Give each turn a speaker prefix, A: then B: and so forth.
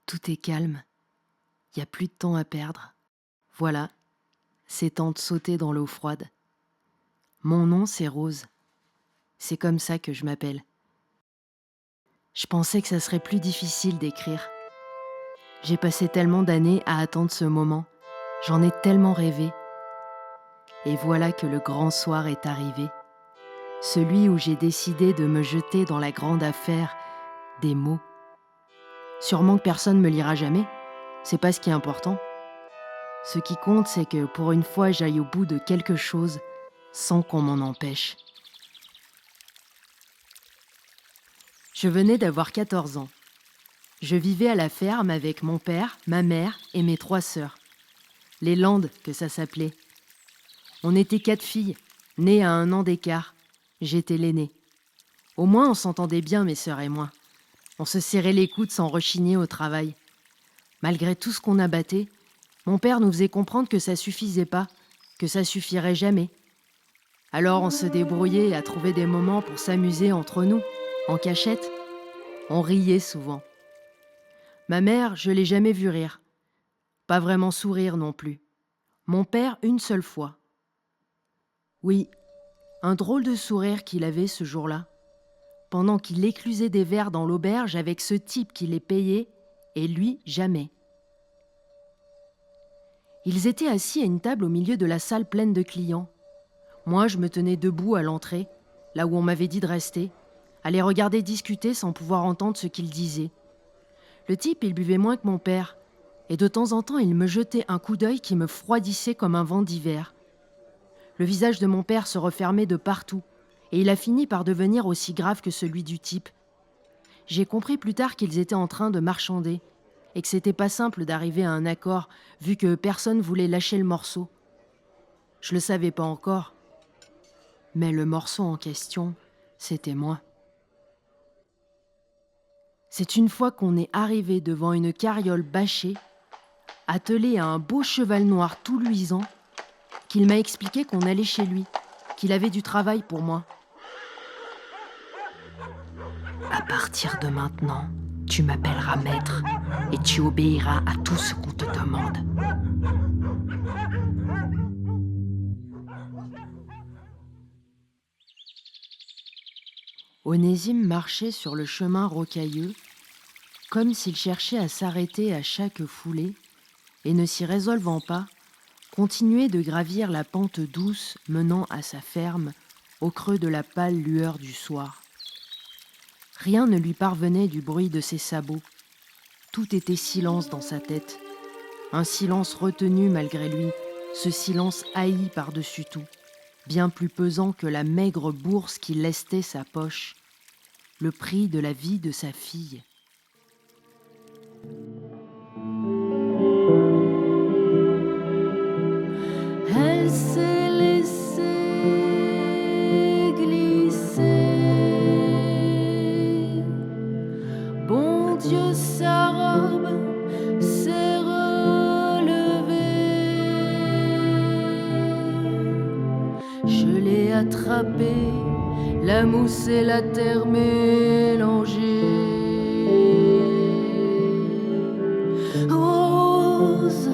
A: Tout est calme, y a plus de temps à perdre. Voilà, c'est temps de sauter dans l'eau froide. Mon nom, c'est Rose. C'est comme ça que je m'appelle. Je pensais que ça serait plus difficile d'écrire. J'ai passé tellement d'années à attendre ce moment. J'en ai tellement rêvé. Et voilà que le grand soir est arrivé. Celui où j'ai décidé de me jeter dans la grande affaire des mots. Sûrement que personne ne me lira jamais. C'est pas ce qui est important. Ce qui compte, c'est que pour une fois, j'aille au bout de quelque chose sans qu'on m'en empêche. Je venais d'avoir 14 ans. Je vivais à la ferme avec mon père, ma mère et mes 3 sœurs. Les Landes, que ça s'appelait. On était 4 filles, nées à 1 an d'écart. J'étais l'aînée. Au moins, on s'entendait bien, mes sœurs et moi. On se serrait les coudes sans rechigner au travail. Malgré tout ce qu'on abattait, mon père nous faisait comprendre que ça suffisait pas, que ça suffirait jamais. Alors on se débrouillait à trouver des moments pour s'amuser entre nous, en cachette. On riait souvent. Ma mère, je l'ai jamais vue rire. Pas vraiment sourire non plus. Mon père, une seule fois. Oui, un drôle de sourire qu'il avait ce jour-là, pendant qu'il éclusait des verres dans l'auberge avec ce type qui les payait, et lui, jamais. Ils étaient assis à une table au milieu de la salle pleine de clients. Moi, je me tenais debout à l'entrée, là où on m'avait dit de rester, à les regarder discuter sans pouvoir entendre ce qu'ils disaient. Le type, il buvait moins que mon père, et de temps en temps, il me jetait un coup d'œil qui me froidissait comme un vent d'hiver. Le visage de mon père se refermait de partout, et il a fini par devenir aussi grave que celui du type. J'ai compris plus tard qu'ils étaient en train de marchander, et que c'était pas simple d'arriver à un accord, vu que personne voulait lâcher le morceau. Je le savais pas encore, mais le morceau en question, c'était moi. C'est une fois qu'on est arrivé devant une carriole bâchée, attelée à un beau cheval noir tout luisant, qu'il m'a expliqué qu'on allait chez lui, qu'il avait du travail pour moi. À partir de maintenant, tu m'appelleras maître et tu obéiras à tout ce qu'on te demande. Onésime marchait sur le chemin rocailleux, comme s'il cherchait à s'arrêter à chaque foulée, et ne s'y résolvant pas, continuait de gravir la pente douce menant à sa ferme, au creux de la pâle lueur du soir. Rien ne lui parvenait du bruit de ses sabots. Tout était silence dans sa tête. Un silence retenu malgré lui, ce silence haï par-dessus tout, bien plus pesant que la maigre bourse qui lestait sa poche, le prix de la vie de sa fille. Elle s'est laissée glisser. Bon Dieu, sa robe s'est relevée. Je l'ai attrapée, la mousse et la terre mélangées. Rose,